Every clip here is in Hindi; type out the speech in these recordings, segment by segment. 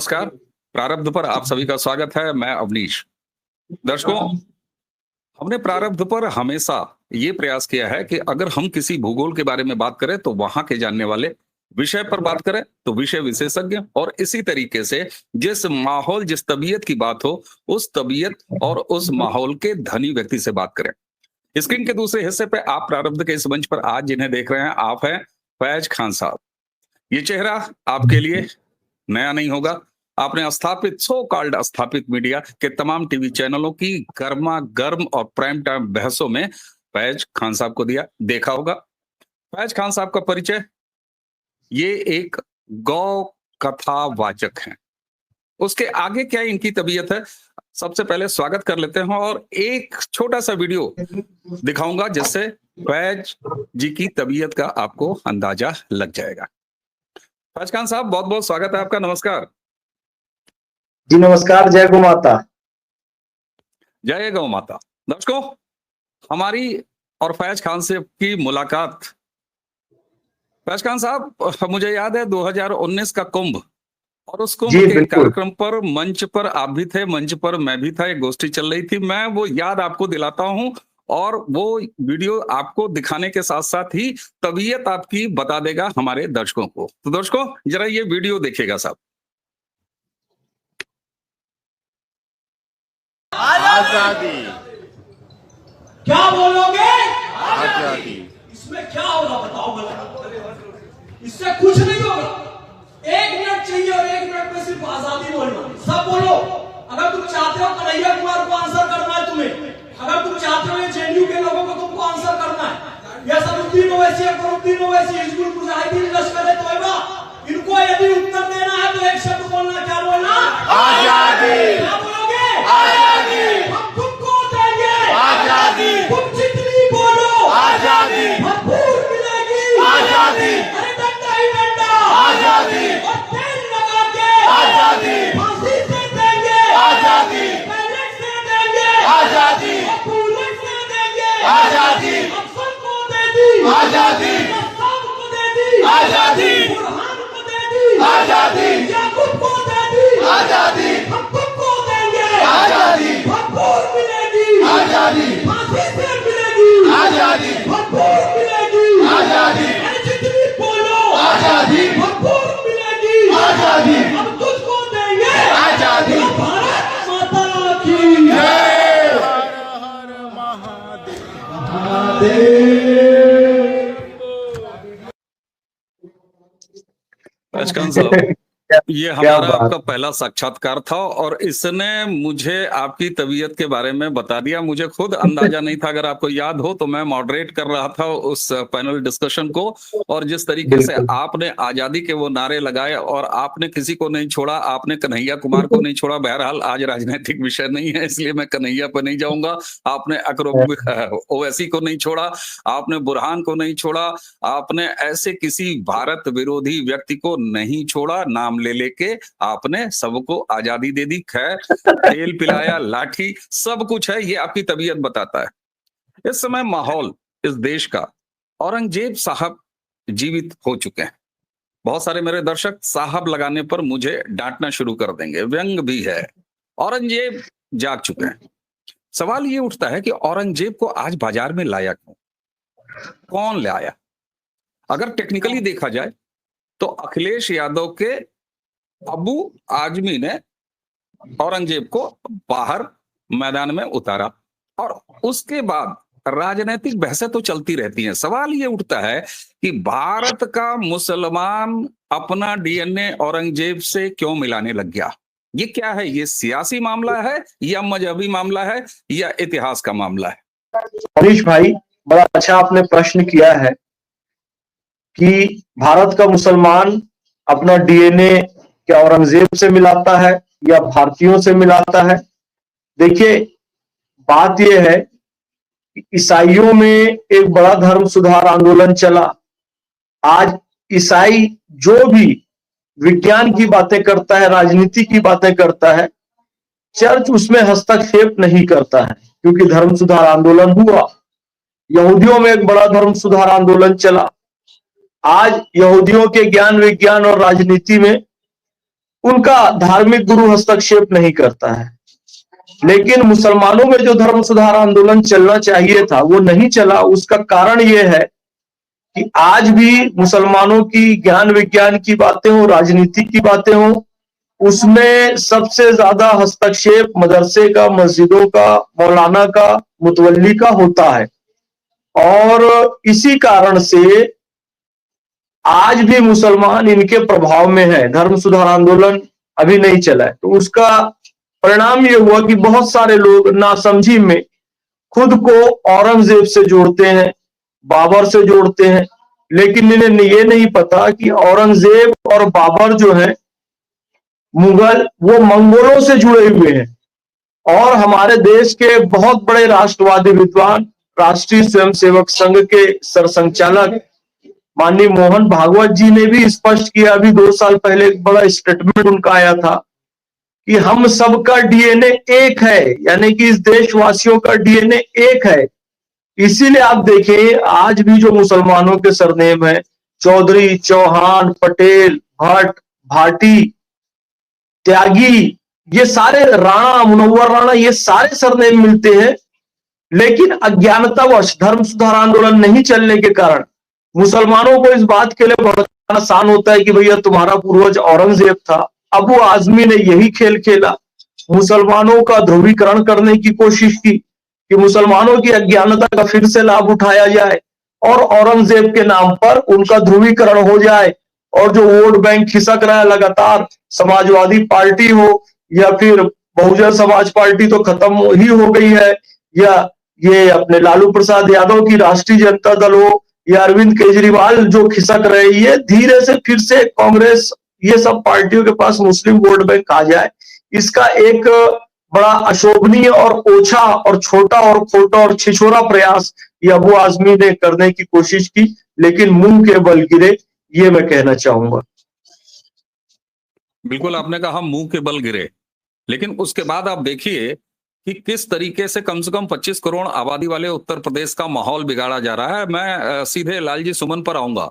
नमस्कार। प्रारब्ध पर आप सभी का स्वागत है। मैं अवनीश। दर्शकों, हमने प्रारब्ध पर हमेशा ये प्रयास किया है कि अगर हम किसी भूगोल के बारे में बात करें तो वहां के जानने वाले, विषय पर बात करें तो विषय विशेषज्ञ, और इसी तरीके से जिस माहौल, जिस तबीयत की बात हो, उस तबीयत और उस माहौल के धनी व्यक्ति से बात करें। स्क्रीन के दूसरे हिस्से पे आप प्रारब्ध के इस मंच पर आज जिन्हें देख रहे हैं, आप हैं फैज खान साहब। ये चेहरा आपके लिए नया नहीं होगा। आपने स्थापित, सो कॉल्ड स्थापित मीडिया के तमाम टीवी चैनलों की गर्मा गर्म और प्राइम टाइम बहसों में फैज खान साहब को देखा होगा। फैज खान साहब का परिचय, ये एक गौ कथावाचक हैं। उसके आगे क्या इनकी तबीयत है, सबसे पहले स्वागत कर लेते हैं और एक छोटा सा वीडियो दिखाऊंगा जिससे फैज जी की तबीयत का आपको अंदाजा लग जाएगा। फैज खान साहब, बहुत बहुत स्वागत है आपका। नमस्कार जी। नमस्कार। जय गौ माता। जय गौ माता। दर्शकों, हमारी और फैज खान से की मुलाकात, फैज खान साहब, मुझे याद है 2019 का कुंभ, और उस कुंभ के कार्यक्रम पर मंच पर आप भी थे, मंच पर मैं भी था, एक गोष्ठी चल रही थी। मैं वो याद आपको दिलाता हूं और वो वीडियो आपको दिखाने के साथ साथ ही तबीयत आपकी बता देगा हमारे दर्शकों को। तो दर्शकों, जरा ये वीडियो देखिएगा साहब। आजादी। क्या बोलोगे? आजादी। इसमें क्या होगा बताओ गलत? इससे कुछ नहीं होगा। 1 मिनट चाहिए और 1 मिनट में सिर्फ आजादी बोलना। सब बोलो। अगर तुम चाहते हो कन्हैया कुमार को आंसर करना है तुम्हें, अगर तुम चाहते हो ये जेएनयू के लोगों को तुमको आंसर करना है, या सदुद्दीन ओवैसी, अकबरुद्दीन ओवैसी, हिजबुल मुजाहिदीन, लश्कर-ए-तोयबा, इनको यदि उत्तर देना है तो एक शब्द बोलना। क्या बोलना? आजादी। क्या बोलोगे? आजादी। हम तुमको देंगे आजादी। तुम जितनी बोलो आजादी। भरपूर मिलेगी आजादी। अरे डंडा ही डंडा आजादी। और तेल लगा के आजादी। फांसी से देंगे आजादी। बैलेट से देंगे आजादी। और बुलेट से देंगे आजादी। अफसर को दे दी आजादी। कस्साब को दे दी आजादी। बुरहान को दे दी आजादी। याकूब को दे दी आजादी। हम तुमको देंगे आजादी। भरपूर मिलेगी आजादी। फांसी से मिलेगी आजादी। भरपूर मिलेगी आजादी। अरे जितनी बोलो आजादी। भरपूर मिलेगी आजादी। हम तुझको देंगे आजादी। भारत माता की जय। हर हर महादेव। फैज खान साहब, ये हमारा आपका पहला साक्षात्कार था और इसने मुझे आपकी तबीयत के बारे में बता दिया। मुझे खुद अंदाजा नहीं था। अगर आपको याद हो तो मैं मॉडरेट कर रहा था उस पैनल डिस्कशन को, और जिस तरीके से आपने आजादी के वो नारे लगाए और आपने किसी को नहीं छोड़ा, आपने कन्हैया कुमार को नहीं छोड़ा। बहरहाल आज राजनीतिक विषय नहीं है, इसलिए मैं कन्हैया पर नहीं जाऊंगा। आपने अकबर ओवैसी को नहीं छोड़ा, आपने बुरहान को नहीं छोड़ा, आपने ऐसे किसी भारत विरोधी व्यक्ति को नहीं छोड़ा। नाम ले लेके आपने सबको आजादी दे दी। खैर, तेल पिलाया, लाठी, सब कुछ है। ये आपकी तबीयत बताता है। इस समय माहौल इस देश का, औरंगजेब साहब जीवित हो चुके हैं। बहुत सारे मेरे दर्शक साहब लगाने पर मुझे डांटना शुरू कर देंगे, व्यंग भी है। औरंगजेब जाग चुके हैं। सवाल ये उठता है कि औरंगजेब को आज बाजार में लाया क्यों, कौन लाया? अगर टेक्निकली देखा जाए तो अखिलेश यादव के अबू आजमी ने औरंगजेब को बाहर मैदान में उतारा, और उसके बाद राजनीतिक बहसें तो चलती रहती हैं। सवाल ये उठता है कि भारत का मुसलमान अपना डीएनए औरंगजेब से क्यों मिलाने लग गया? ये क्या है? ये सियासी मामला है या मजहबी मामला है या इतिहास का मामला है? अवनीश भाई, बड़ा अच्छा आपने प्रश्न किया है कि भारत का मुसलमान अपना डीएनए क्या औरंगजेब से मिलाता है या भारतीयों से मिलाता है? देखिए, बात यह है कि ईसाइयों में एक बड़ा धर्म सुधार आंदोलन चला। आज ईसाई जो भी विज्ञान की बातें करता है, राजनीति की बातें करता है, चर्च उसमें हस्तक्षेप नहीं करता है, क्योंकि धर्म सुधार आंदोलन हुआ। यहूदियों में एक बड़ा धर्म सुधार आंदोलन चला। आज यहूदियों के ज्ञान, विज्ञान और राजनीति में उनका धार्मिक गुरु हस्तक्षेप नहीं करता है। लेकिन मुसलमानों में जो धर्म सुधार आंदोलन चलना चाहिए था वो नहीं चला। उसका कारण ये है कि आज भी मुसलमानों की ज्ञान विज्ञान की बातें हो, राजनीति की बातें हो, उसमें सबसे ज्यादा हस्तक्षेप मदरसे का, मस्जिदों का, मौलाना का, मुतवल्ली का होता है। और इसी कारण से आज भी मुसलमान इनके प्रभाव में है। धर्म सुधार आंदोलन अभी नहीं चला है, तो उसका परिणाम ये हुआ कि बहुत सारे लोग नासमझी में खुद को औरंगजेब से जोड़ते हैं, बाबर से जोड़ते हैं, लेकिन इन्हें ये नहीं पता कि औरंगजेब और बाबर जो है मुगल, वो मंगोलों से जुड़े हुए हैं। और हमारे देश के बहुत बड़े राष्ट्रवादी विद्वान, राष्ट्रीय स्वयंसेवक संघ के सरसंघचालक माननीय मोहन भागवत जी ने भी स्पष्ट किया, अभी 2 साल पहले एक बड़ा स्टेटमेंट उनका आया था कि हम सबका डीएनए एक है, यानी कि इस देशवासियों का डीएनए एक है। इसीलिए आप देखें आज भी जो मुसलमानों के सरनेम है, चौधरी, चौहान, पटेल, भट्ट, भाटी, त्यागी, ये सारे राणा, मुनव्वर राणा, ये सारे सरनेम मिलते हैं। लेकिन अज्ञानतावश धर्म सुधार आंदोलन नहीं चलने के कारण मुसलमानों को इस बात के लिए बहुत आसान होता है कि भैया तुम्हारा पूर्वज औरंगजेब था। अबू आजमी ने यही खेल खेला, मुसलमानों का ध्रुवीकरण करने की कोशिश की कि मुसलमानों की अज्ञानता का फिर से लाभ उठाया जाए और औरंगजेब के नाम पर उनका ध्रुवीकरण हो जाए। और जो वोट बैंक खिसक रहा है लगातार, समाजवादी पार्टी हो या फिर बहुजन समाज पार्टी तो खत्म ही हो गई है, या ये अपने लालू प्रसाद यादव की राष्ट्रीय जनता दल हो, या अरविंद केजरीवाल जो खिसक रही है, धीरे से फिर से कांग्रेस, ये सब पार्टियों के पास मुस्लिम वोट बैंक आ जाए। इसका एक बड़ा अशोभनीय और ओछा और छोटा और खोटा और छिछोरा प्रयास ये अबू आजमी ने करने की कोशिश की, लेकिन मुंह के बल गिरे, ये मैं कहना चाहूंगा। बिल्कुल आपने कहा मुंह के बल गिरे, लेकिन उसके बाद आप देखिए कि किस तरीके से कम 25 करोड़ आबादी वाले उत्तर प्रदेश का माहौल बिगाड़ा जा रहा है। मैं सीधे लालजी सुमन पर आऊंगा।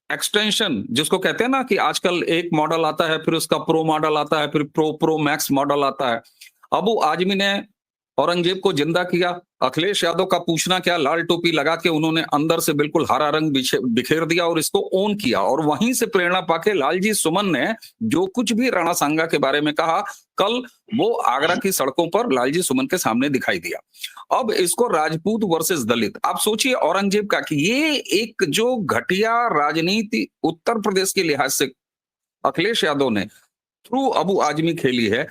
एक्सटेंशन जिसको कहते हैं ना कि आजकल एक मॉडल आता है, फिर उसका प्रो मॉडल आता है, फिर प्रो मैक्स मॉडल आता है। अबू आजमी ने औरंगजेब को जिंदा किया। अखिलेश यादव का पूछना क्या, लाल टोपी लगा के उन्होंने अंदर से बिल्कुल हरा रंग बिखेर दिया और इसको ओन किया। और वहीं से प्रेरणा पाके लालजी सुमन ने जो कुछ भी राणा सांगा के बारे में कहा, कल वो आगरा की सड़कों पर लालजी सुमन के सामने दिखाई दिया। अब इसको राजपूत वर्सेस दलित, आप सोचिए औरंगजेब का कि ये एक जो घटिया राजनीति उत्तर प्रदेश के लिहाज से अखिलेश यादव ने थ्रू अबू आजमी खेली है।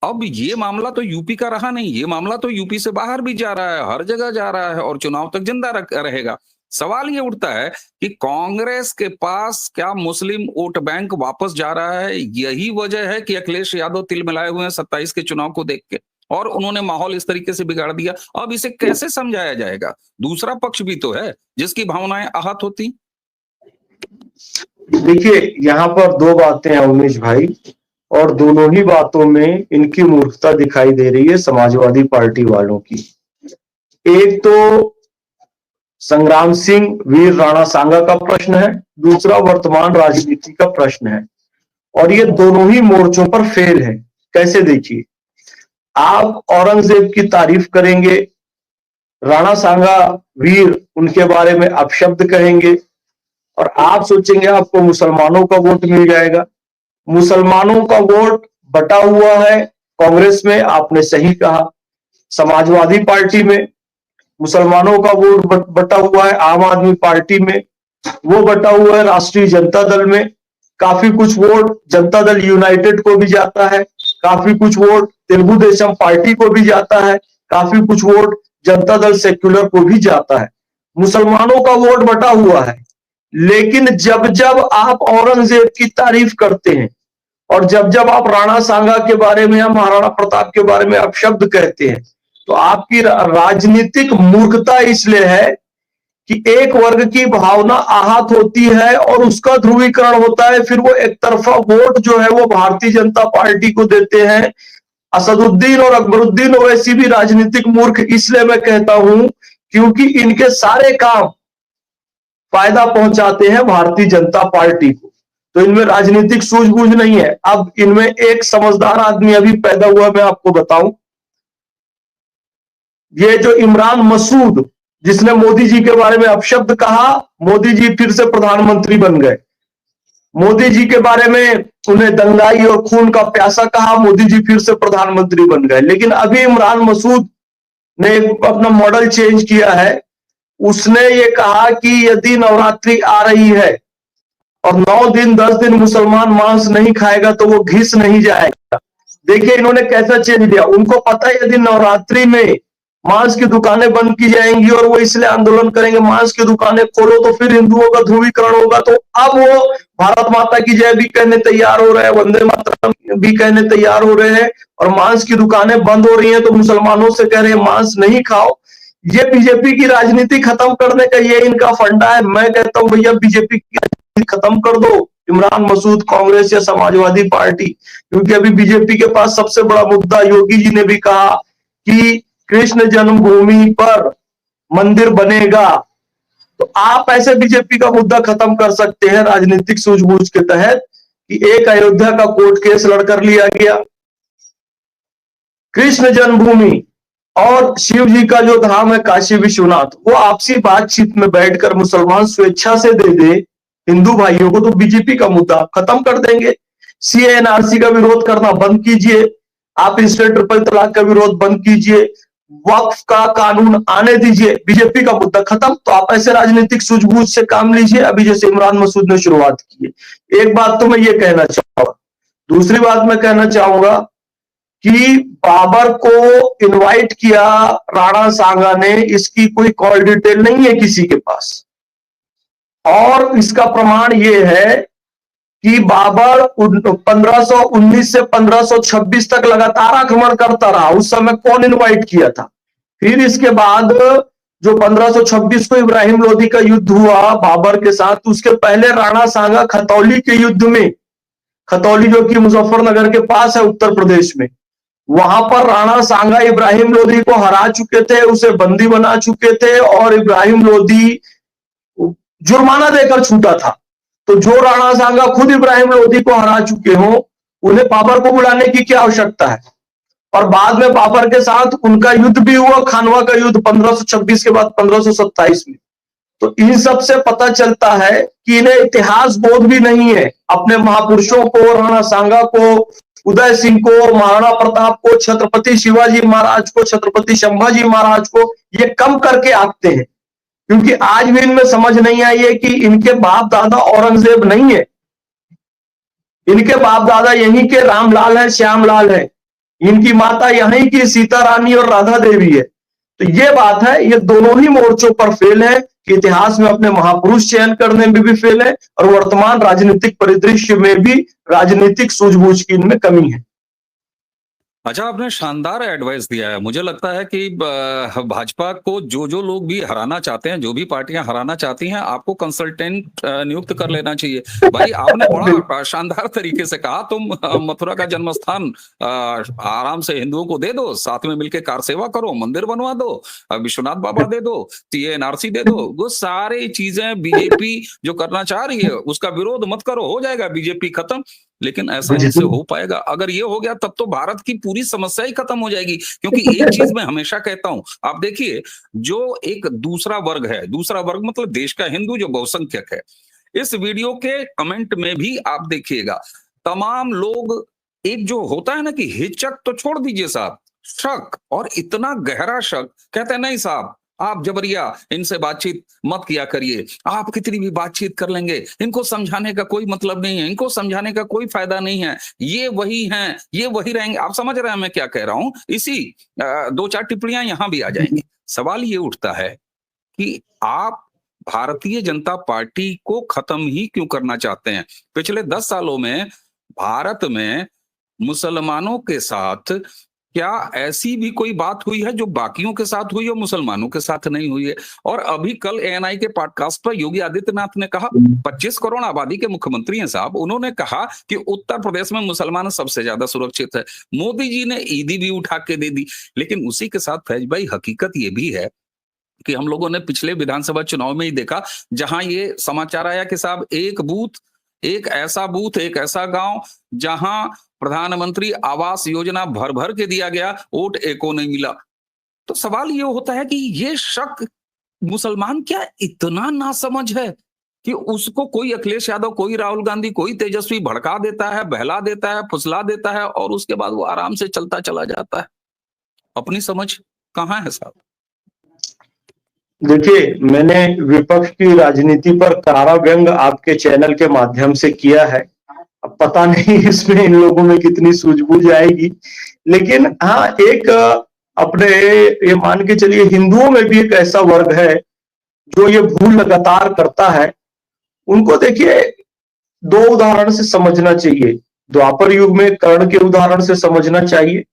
अब ये मामला तो यूपी का रहा नहीं, ये मामला तो यूपी से बाहर भी जा रहा है, हर जगह जा रहा है और चुनाव तक जिंदा रहेगा। सवाल ये उठता है कि कांग्रेस के पास क्या मुस्लिम वोट बैंक वापस जा रहा है? यही वजह है कि अखिलेश यादव तिल मिलाए हुए हैं 27 के चुनाव को देख के, और उन्होंने माहौल इस तरीके से बिगाड़ दिया। अब इसे कैसे समझाया जाएगा? दूसरा पक्ष भी तो है जिसकी भावनाएं आहत होती। देखिए यहाँ पर 2 बातें हैं उमेश भाई, और दोनों ही बातों में इनकी मूर्खता दिखाई दे रही है समाजवादी पार्टी वालों की। एक तो संग्राम सिंह वीर राणा सांगा का प्रश्न है, दूसरा वर्तमान राजनीति का प्रश्न है, और ये दोनों ही मोर्चों पर फेल है। कैसे? देखिए, आप औरंगजेब की तारीफ करेंगे, राणा सांगा वीर उनके बारे में अपशब्द कहेंगे, और आप सोचेंगे आपको मुसलमानों का वोट मिल जाएगा। मुसलमानों का वोट बटा हुआ है कांग्रेस में, आपने सही कहा। समाजवादी पार्टी में मुसलमानों का वोट बटा हुआ है, आम आदमी पार्टी में वो बटा हुआ है, राष्ट्रीय जनता दल में काफी कुछ वोट जनता दल यूनाइटेड को भी जाता है, काफी कुछ वोट तेलुगु देशम पार्टी को भी जाता है, काफी कुछ वोट जनता दल सेक्युलर को भी जाता है। मुसलमानों का वोट बटा हुआ है। लेकिन जब जब आप औरंगजेब की तारीफ करते हैं और जब जब आप राणा सांगा के बारे में या महाराणा प्रताप के बारे में अपशब्द कहते हैं, तो आपकी राजनीतिक मूर्खता इसलिए है कि एक वर्ग की भावना आहत होती है और उसका ध्रुवीकरण होता है। फिर वो एक तरफा वोट जो है वो भारतीय जनता पार्टी को देते हैं। असदुद्दीन और अकबरुद्दीन ओवैसी भी राजनीतिक मूर्ख इसलिए मैं कहता हूं क्योंकि इनके सारे काम फायदा पहुंचाते हैं भारतीय जनता पार्टी को। तो इनमें राजनीतिक सूझबूझ नहीं है। अब इनमें एक समझदार आदमी अभी पैदा हुआ, मैं आपको बताऊं, ये जो इमरान मसूद, जिसने मोदी जी के बारे में अपशब्द कहा, मोदी जी फिर से प्रधानमंत्री बन गए। मोदी जी के बारे में उन्हें दंगाई और खून का प्यासा कहा, मोदी जी फिर से प्रधानमंत्री बन गए। लेकिन अभी इमरान मसूद ने अपना मॉडल चेंज किया है। उसने ये कहा कि यदि नवरात्रि आ रही है और 9 दिन 10 दिन मुसलमान मांस नहीं खाएगा तो वो घिस नहीं जाएगा। देखिए इन्होंने कैसा चेंज दिया। उनको पता है यदि नवरात्रि में मांस की दुकानें बंद की जाएंगी और वो इसलिए आंदोलन करेंगे मांस की दुकानें खोलो तो फिर हिंदुओं का ध्रुवीकरण होगा, तो अब वो भारत माता की जय भी कहने तैयार हो रहे हैं, वंदे मातरम भी कहने तैयार हो रहे हैं, और मांस की दुकानें बंद हो रही हैं तो मुसलमानों से कह रहे हैं मांस नहीं खाओ। ये बीजेपी की राजनीति खत्म करने का ये इनका फंडा है। मैं कहता हूं भैया बीजेपी की राजनीति खत्म कर दो, इमरान मसूद, कांग्रेस या समाजवादी पार्टी, क्योंकि अभी बीजेपी के पास सबसे बड़ा मुद्दा, योगी जी ने भी कहा कि कृष्ण जन्मभूमि पर मंदिर बनेगा, तो आप ऐसे बीजेपी का मुद्दा खत्म कर सकते हैं राजनीतिक सूझबूझ के तहत कि एक अयोध्या का कोर्ट केस लड़कर लिया गया, कृष्ण जन्मभूमि और शिव जी का जो धाम है काशी विश्वनाथ, वो आपसी बातचीत में बैठकर मुसलमान स्वेच्छा से दे दे हिंदू भाइयों को, तो बीजेपी का मुद्दा खत्म कर देंगे। सीए एनआरसी का विरोध करना बंद कीजिए, आप इंस्टेंट ट्रिपल तलाक का विरोध बंद कीजिए, वक्फ का कानून आने दीजिए, बीजेपी का मुद्दा खत्म। तो आप ऐसे राजनीतिक सूझबूझ से काम लीजिए, अभी जैसे इमरान मसूद ने शुरुआत की है। एक बात तो मैं ये कहना चाहूंगा। दूसरी बात मैं कहना चाहूंगा कि बाबर को इनवाइट किया राणा सांगा ने, इसकी कोई कॉल डिटेल नहीं है किसी के पास, और इसका प्रमाण ये है कि बाबर 1519 से 1526 तक लगातार आक्रमण करता रहा। उस समय कौन इनवाइट किया था? फिर इसके बाद जो 1526 को इब्राहिम लोदी का युद्ध हुआ बाबर के साथ, उसके पहले राणा सांगा खतौली के युद्ध में, खतौली जो कि मुजफ्फरनगर के पास है उत्तर प्रदेश में, वहां पर राणा सांगा इब्राहिम लोदी को हरा चुके थे, उसे बंदी बना चुके थे, और इब्राहिम लोदी जुर्माना देकर छूटा था। तो जो राणा सांगा खुद इब्राहिम लोदी को हरा चुके हो, उन्हें बाबर को बुलाने की क्या आवश्यकता है? और बाद में बाबर के साथ उनका युद्ध भी हुआ, खानवा का युद्ध 1526 के बाद 1527 में। तो इन सब से पता चलता है कि इन्हें इतिहास बोध भी नहीं है। अपने महापुरुषों को, राणा सांगा को, उदय सिंह को, महाराणा प्रताप को, छत्रपति शिवाजी महाराज को, छत्रपति संभाजी महाराज को ये कम करके आते हैं, क्योंकि आज भी इनमें समझ नहीं आई है कि इनके बाप दादा औरंगजेब नहीं है, इनके बाप दादा यहीं के रामलाल है, श्यामलाल है, इनकी माता यहीं की सीता रानी और राधा देवी है। तो ये बात है, ये दोनों ही मोर्चों पर फेल है कि इतिहास में अपने महापुरुष चयन करने में भी फेल है, और वर्तमान राजनीतिक परिदृश्य में भी राजनीतिक सूझबूझ की इनमें कमी है। अच्छा, आपने शानदार एडवाइस दिया है। मुझे लगता है कि भाजपा को जो लोग भी हराना चाहते हैं, जो भी पार्टियां हराना चाहती हैं, आपको कंसल्टेंट नियुक्त कर लेना चाहिए। भाई आपने बड़ा शानदार तरीके से कहा, तुम मथुरा का जन्म स्थान आराम से हिंदुओं को दे दो, साथ में मिलकर कार सेवा करो, मंदिर बनवा दो, विश्वनाथ बाबा दे दो, एनआरसी दे दो, वो सारी चीजें बीजेपी जो करना चाह रही है उसका विरोध मत करो, हो जाएगा बीजेपी खत्म। लेकिन ऐसा इनसे हो पाएगा? अगर ये हो गया तब तो भारत की पूरी समस्या ही खत्म हो जाएगी। क्योंकि एक चीज मैं हमेशा कहता हूं, आप देखिए, जो एक दूसरा वर्ग है, दूसरा वर्ग मतलब देश का हिंदू जो बहुसंख्यक है, इस वीडियो के कमेंट में भी आप देखिएगा, तमाम लोग एक जो होता है ना कि हिचक तो छोड़ दीजिए साहब, शक, और इतना गहरा शक, कहते हैं नहीं साहब आप जबरिया इनसे बातचीत मत किया करिए, आप कितनी भी बातचीत कर लेंगे, इनको समझाने का कोई मतलब नहीं है, इनको समझाने का कोई फायदा नहीं है, ये वही हैं, ये वही रहेंगे। आप समझ रहे हैं मैं क्या कह रहा हूं? इसी 2-4 टिप्पणियां यहां भी आ जाएंगी। सवाल ये उठता है कि आप भारतीय जनता पार्टी को खत्म ही क्यों करना चाहते हैं? पिछले 10 सालों में भारत में मुसलमानों के साथ क्या ऐसी भी कोई बात हुई है जो बाकियों के साथ हुई और मुसलमानों के साथ नहीं हुई है? और अभी कल एएनआई के पॉडकास्ट पर योगी आदित्यनाथ ने कहा, 25 करोड़ आबादी के मुख्यमंत्री हैं साहब, उन्होंने कहा कि उत्तर प्रदेश में मुसलमान सबसे ज्यादा सुरक्षित है। मोदी जी ने ईदी भी उठा के दे दी। लेकिन उसी के साथ फैज भाई हकीकत ये भी है कि हम लोगों ने पिछले विधानसभा चुनाव में ही देखा, जहां ये समाचार आया कि साहब एक बूथ एक ऐसा बूथ, एक ऐसा गांव जहां प्रधानमंत्री आवास योजना भर भर के दिया गया, वोट एको नहीं मिला। तो सवाल ये होता है कि ये शक मुसलमान क्या इतना नासमझ है कि उसको कोई अखिलेश यादव, कोई राहुल गांधी, कोई तेजस्वी भड़का देता है, बहला देता है, फुसला देता है और उसके बाद वो आराम से चलता चला जाता है। अपनी समझ कहाँ है साहब? देखिए, मैंने विपक्ष की राजनीति पर करारा व्यंग आपके चैनल के माध्यम से किया है। अब पता नहीं इसमें इन लोगों में कितनी सूझबूझ आएगी, लेकिन हाँ, एक अपने ये मान के चलिए हिंदुओं में भी एक ऐसा वर्ग है जो ये भूल लगातार करता है। उनको देखिए, दो उदाहरण से समझना चाहिए। द्वापर युग में कर्ण के उदाहरण से समझना चाहिए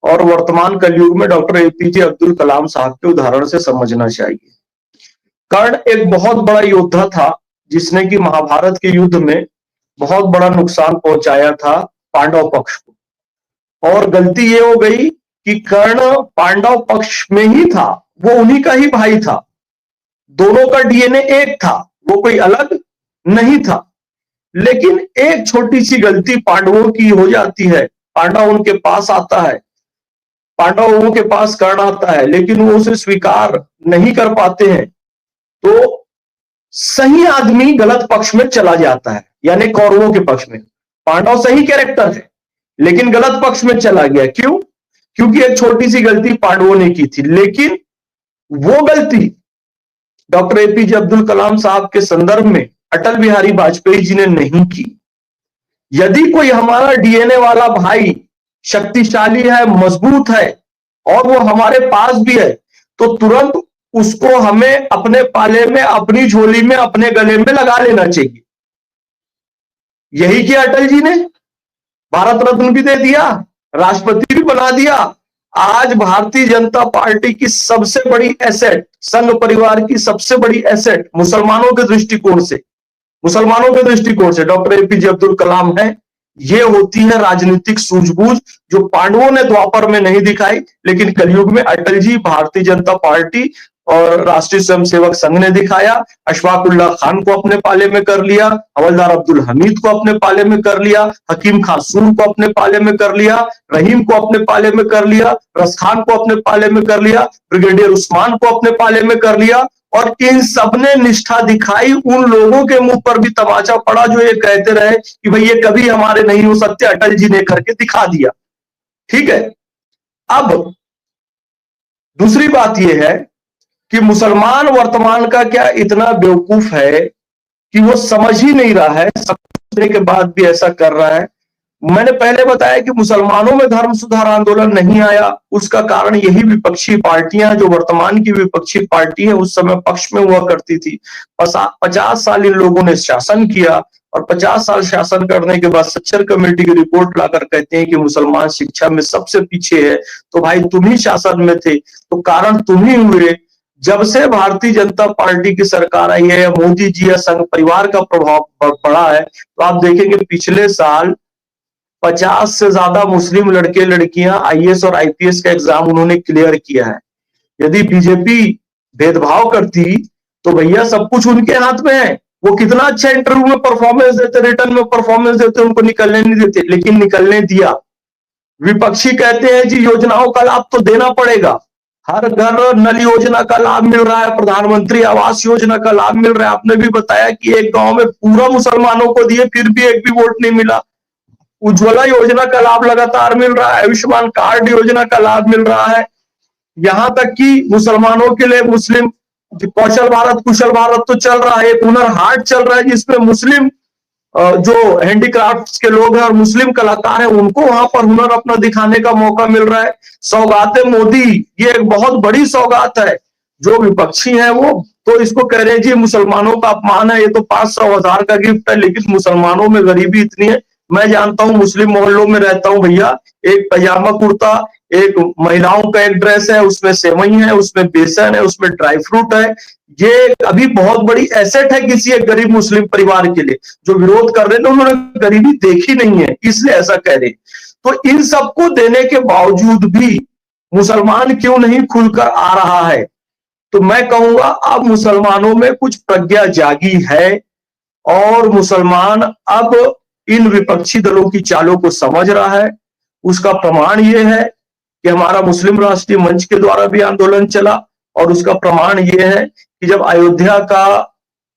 और वर्तमान कलयुग में डॉक्टर एपीजे अब्दुल कलाम साहब के उदाहरण से समझना चाहिए। कर्ण एक बहुत बड़ा योद्धा था जिसने कि महाभारत के युद्ध में बहुत बड़ा नुकसान पहुंचाया था पांडव पक्ष को, और गलती ये हो गई कि कर्ण पांडव पक्ष में ही था, वो उन्हीं का ही भाई था, दोनों का डीएनए एक था, वो कोई अलग नहीं था। लेकिन एक छोटी सी गलती पांडवों की हो जाती है, पांडव उनके पास आता है, पांडवों के पास कर्ण आता है, लेकिन वो उसे स्वीकार नहीं कर पाते हैं, तो सही आदमी गलत पक्ष में चला जाता है, यानी कौरवों के पक्ष में। पांडव सही कैरेक्टर है लेकिन गलत पक्ष में चला गया। क्यों? क्योंकि एक छोटी सी गलती पांडवों ने की थी, लेकिन वो गलती डॉक्टर एपीजे अब्दुल कलाम साहब के संदर्भ में अटल बिहारी वाजपेयी जी ने नहीं की। यदि कोई हमारा डीएनए वाला भाई शक्तिशाली है, मजबूत है और वो हमारे पास भी है, तो तुरंत उसको हमें अपने पाले में, अपनी झोली में, अपने गले में लगा लेना चाहिए। यही किया अटल जी ने, भारत रत्न भी दे दिया, राष्ट्रपति भी बना दिया। आज भारतीय जनता पार्टी की सबसे बड़ी एसेट, संघ परिवार की सबसे बड़ी एसेट मुसलमानों के दृष्टिकोण से डॉक्टर एपीजे अब्दुल कलाम है। ये होती है राजनीतिक सूझबूझ जो पांडवों ने द्वापर में नहीं दिखाई, लेकिन कलयुग में अटल जी, भारतीय जनता पार्टी और राष्ट्रीय स्वयंसेवक संघ ने दिखाया। अशफाक उल्लाह खान को अपने पाले में कर लिया, हवलदार अब्दुल हमीद को अपने पाले में कर लिया, हकीम खां सूर को अपने पाले में कर लिया, रहीम को अपने पाले में कर लिया, रस खान को अपने पाले में कर लिया, ब्रिगेडियर उस्मान को अपने पाले में कर लिया। और इन सबने निष्ठा दिखाई, उन लोगों के मुंह पर भी तमाचा पड़ा जो ये कहते रहे कि भाई ये कभी हमारे नहीं हो सकते, अटल जी ने करके दिखा दिया। ठीक है, अब दूसरी बात यह है कि मुसलमान वर्तमान का क्या इतना बेवकूफ है कि वो समझ ही नहीं रहा है, समझने के बाद भी ऐसा कर रहा है। मैंने पहले बताया कि मुसलमानों में धर्म सुधार आंदोलन नहीं आया, उसका कारण यही विपक्षी पार्टियां, जो वर्तमान की विपक्षी पार्टी है, उस समय पक्ष में हुआ करती थी। 50 साल इन लोगों ने शासन किया और 50 साल शासन करने के बाद सच्चर कमेटी की रिपोर्ट लाकर कहते हैं कि मुसलमान शिक्षा में सबसे पीछे है। तो भाई तुम ही शासन में थे, तो कारण तुम ही हुए। जब से भारतीय जनता पार्टी की सरकार आई है, मोदी जी या संघ परिवार का प्रभाव पड़ा है, तो आप देखेंगे पिछले साल 50 से ज्यादा मुस्लिम लड़के लड़कियां आईएएस और आईपीएस का एग्जाम उन्होंने क्लियर किया है। यदि बीजेपी भेदभाव करती तो भैया सब कुछ उनके हाथ में है, वो कितना अच्छा इंटरव्यू में परफॉर्मेंस देते, रिटर्न में परफॉर्मेंस देते, उनको निकलने नहीं देते, लेकिन निकलने दिया। विपक्षी कहते हैं जी योजनाओं का लाभ तो देना पड़ेगा, हर घर नल योजना का लाभ मिल रहा है, प्रधानमंत्री आवास योजना का लाभ मिल रहा है। आपने भी बताया कि एक गांव में पूरा मुसलमानों को दिए, फिर भी एक भी वोट नहीं मिला। उज्ज्वला योजना का लाभ लगातार मिल रहा है, आयुष्मान कार्ड योजना का लाभ मिल रहा है, यहां तक कि मुसलमानों के लिए मुस्लिम कौशल भारत, कुशल भारत तो चल रहा है, एक हुनर हाट चल रहा है जिसमें मुस्लिम जो हैंडीक्राफ्ट्स के लोग हैं और मुस्लिम कलाकार हैं उनको वहां पर हुनर अपना दिखाने का मौका मिल रहा है। सौगाते मोदी, ये एक बहुत बड़ी सौगात है। जो विपक्षी हैं वो तो इसको कह रहे हैं जी मुसलमानों का अपमान है, ये तो 500,000 का गिफ्ट है, लेकिन मुसलमानों में गरीबी इतनी है। मैं जानता हूं, मुस्लिम मोहल्लों में रहता हूं भैया, एक पजामा कुर्ता, एक महिलाओं का एक ड्रेस है, उसमें सेवई है, उसमें बेसन है, उसमें ड्राई फ्रूट है। ये अभी बहुत बड़ी एसेट है किसी एक गरीब मुस्लिम परिवार के लिए। जो विरोध कर रहे हैं उन्होंने गरीबी देखी नहीं है, इसलिए ऐसा कह रहे। तो इन सबको देने के बावजूद भी मुसलमान क्यों नहीं खुलकर आ रहा है? तो मैं कहूंगा अब मुसलमानों में कुछ प्रज्ञा जागी है और मुसलमान अब इन विपक्षी दलों की चालों को समझ रहा है। उसका प्रमाण यह है कि हमारा मुस्लिम राष्ट्रीय मंच के द्वारा भी आंदोलन चला, और उसका प्रमाण यह है कि जब अयोध्या का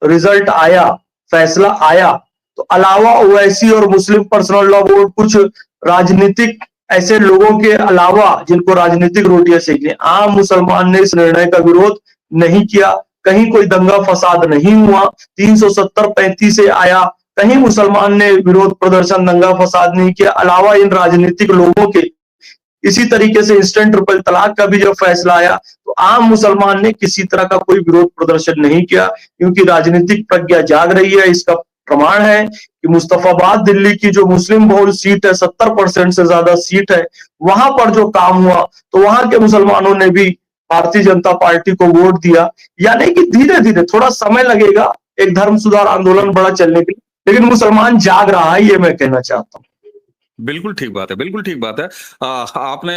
रिजल्ट आया, फैसला आया, तो अलावा ओवैसी और मुस्लिम पर्सनल लॉ बोर्ड, कुछ राजनीतिक ऐसे लोगों के अलावा जिनको राजनीतिक रोटियां सेकनी, आम मुसलमान ने इस निर्णय का विरोध नहीं किया। कहीं कोई दंगा फसाद नहीं हुआ, 370-35 से आया, कहीं मुसलमान ने विरोध प्रदर्शन दंगा फसाद नहीं किया। अलावा इन राजनीतिक लोगों के इसी तरीके से इंस्टेंट ट्रिपल तलाक का भी जब फैसला आया तो आम मुसलमान ने किसी तरह का कोई विरोध प्रदर्शन नहीं किया, क्योंकि राजनीतिक प्रज्ञा जाग रही है। इसका प्रमाण है कि मुस्तफाबाद दिल्ली की जो मुस्लिम बहुल सीट है, 70% से ज्यादा सीट है, वहां पर जो काम हुआ तो वहां के मुसलमानों ने भी भारतीय जनता पार्टी को वोट दिया। यानी कि धीरे धीरे, थोड़ा समय लगेगा एक धर्म सुधार आंदोलन बड़ा चलने के लिए, लेकिन मुसलमान जाग रहा है, ये मैं कहना चाहता हूँ। बिल्कुल ठीक बात है, बिल्कुल ठीक बात है। आपने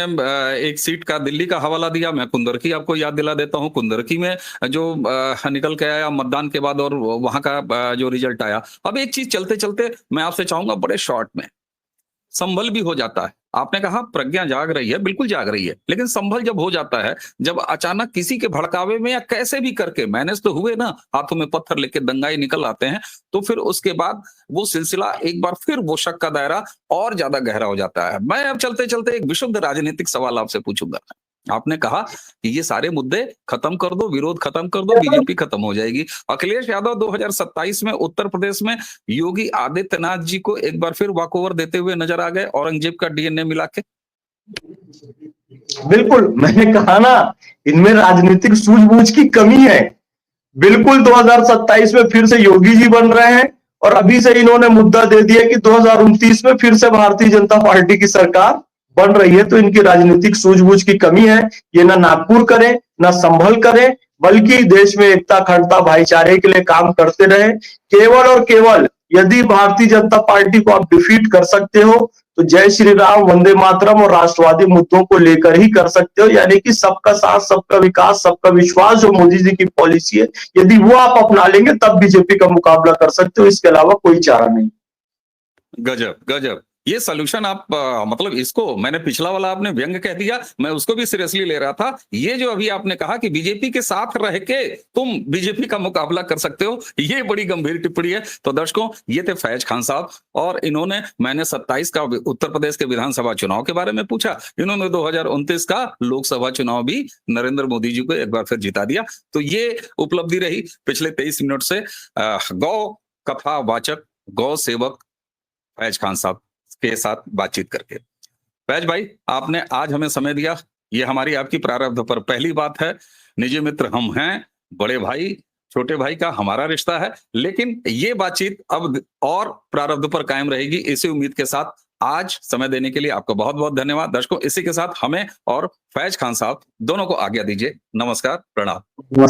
एक सीट का दिल्ली का हवाला दिया, मैं कुंदरकी आपको याद दिला देता हूं। कुंदरकी में जो निकल के आया मतदान के बाद और वहां का जो रिजल्ट आया। अब एक चीज चलते चलते मैं आपसे चाहूंगा बड़े शॉर्ट में, संभल भी हो जाता है। आपने कहा प्रज्ञा जाग रही है, बिल्कुल जाग रही है, लेकिन संभल जब हो जाता है, जब अचानक किसी के भड़कावे में या कैसे भी करके मैनेज तो हुए ना, हाथों में पत्थर लेके दंगाई निकल आते हैं, तो फिर उसके बाद वो सिलसिला एक बार फिर वो शक का दायरा और ज्यादा गहरा हो जाता है। मैं अब चलते चलते एक विशुद्ध राजनीतिक सवाल आपसे पूछूंगा। आपने कहा कि ये सारे मुद्दे खत्म कर दो, विरोध खत्म कर दो, बीजेपी खत्म हो जाएगी। अखिलेश यादव 2027 में उत्तर प्रदेश में योगी आदित्यनाथ जी को एक बार फिर वॉकओवर देते हुए नजर आ गए, औरंगजेब का डीएनए मिला के। बिल्कुल, मैंने कहा ना, इनमें राजनीतिक सूझबूझ की कमी है। बिल्कुल 2027 में फिर से योगी जी बन रहे हैं, और अभी से इन्होंने मुद्दा दे दिया कि 2029 में फिर से भारतीय जनता पार्टी की सरकार बन रही है। तो इनकी राजनीतिक सूझबूझ की कमी है। ये ना नागपुर करें, ना संभल करें, बल्कि देश में एकता, अखंडता, भाईचारे के लिए काम करते रहे। केवल और केवल यदि भारतीय जनता पार्टी को आप डिफीट कर सकते हो तो जय श्री राम, वंदे मातरम और राष्ट्रवादी मुद्दों को लेकर ही कर सकते हो। यानी कि सबका साथ, सबका विकास, सबका विश्वास जो मोदी जी की पॉलिसी है, यदि वो आप अपना लेंगे तब बीजेपी का मुकाबला कर सकते हो। इसके अलावा कोई चारा नहीं। गजब गजब, ये सोल्यूशन आप मतलब इसको मैंने पिछला वाला आपने व्यंग कह दिया, मैं उसको भी सीरियसली ले रहा था। ये जो अभी आपने कहा कि बीजेपी के साथ रह के तुम बीजेपी का मुकाबला कर सकते हो, ये बड़ी गंभीर टिप्पणी है। तो दर्शकों, ये थे फैज खान साहब, और इन्होंने, मैंने 27 का उत्तर प्रदेश के विधानसभा चुनाव के बारे में पूछा, इन्होंने 2029 का लोकसभा चुनाव भी नरेंद्र मोदी जी को एक बार फिर जिता दिया। तो ये उपलब्धि रही पिछले 23 मिनट से गौ कथा वाचक, गौ सेवक फैज खान साहब के साथ बातचीत करके। फैज भाई, आपने आज हमें समय दिया, ये हमारी आपकी प्रारब्ध पर पहली बात है। निजी मित्र हम हैं, बड़े भाई छोटे भाई का हमारा रिश्ता है, लेकिन ये बातचीत अब और प्रारब्ध पर कायम रहेगी, इसी उम्मीद के साथ आज समय देने के लिए आपको बहुत बहुत धन्यवाद। दर्शकों, इसी के साथ हमें और फैज खान साहब दोनों को आज्ञा दीजिए। नमस्कार, प्रणाम।